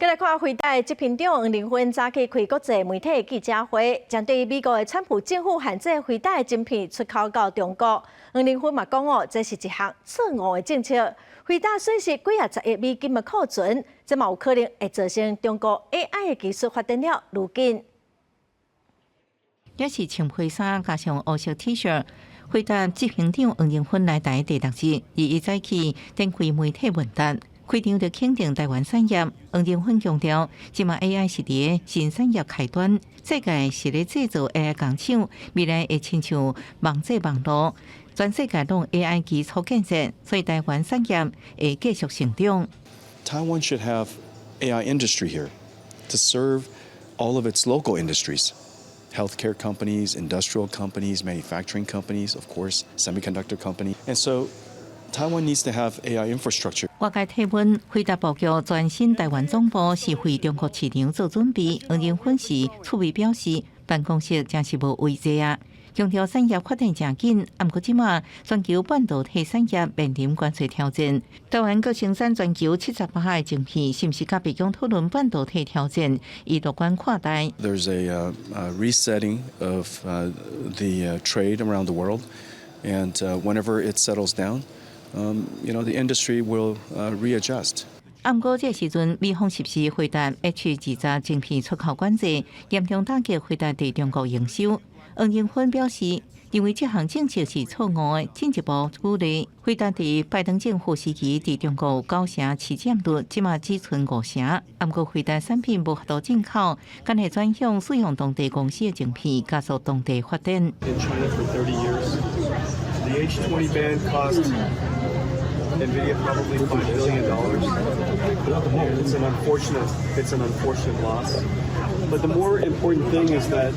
再来看回答执行长黄玲芬早起开国际媒体记者会，针对美国的川普政府限制回答的晶片出口到中国，黄玲芬嘛讲哦，这是一项错误的政策，回答损失几十亿美金的库存，这嘛有可能会造成中国 AI 的技术发展了愈紧。也是穿配衫加上黑色 T 恤。回答执行长黄玲芬来台第6日，伊早起展开媒体问答。会场就肯定台湾产业，黄玲芬强调，即马 AI 是伫新产业开端，世界是咧制造 AI 工厂，未来会亲像网际网络，全世界拢 AI 基础建设，所以台湾产业会继续成长。Taiwan should have AI industry here to serve all of its local industries. Healthcare companies, industrial companies, manufacturing companies, of course, semiconductor companies. And so Taiwan needs to have AI infrastructure. 外界提问，回答部局全新台湾总部是为中国市场做准备。黄玲芬是趣味表示，办公室真是无危机啊。强调产业发展正紧，不过即马全球半导体产业面临关税挑战。台湾各生产全球78%的晶片，是毋是甲北京讨论半导体挑战？伊乐观看待。There's a resetting of the trade around the world, and whenever it settles down, the industry will readjust. 不过这时阵，美方是不是回答 H20晶片出口管制，严重打击回答对中国营收？黄玲芬表示，因为这项政策是错误的，进一步鼓励回答伫拜登政府时期伫中国有9成市占率，即马只剩5成。不过回答产品无法度进口，干系转向使用当地公司的晶片，加速当地发展。In China for 30 years, the H20 ban cost NVIDIA probably $5 billion. It's an unfortunate loss. But the more important thing is that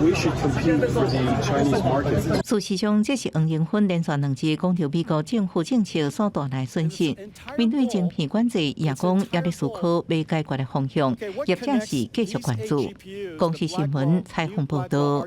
we should compete for the Chinese market. 事实上，这是黄玲芬连续2日讲到美国政府政策所带来损失。面对晶片管制，也讲也咧思考要解决的方向，业者是继续关注。公司新闻采访报道。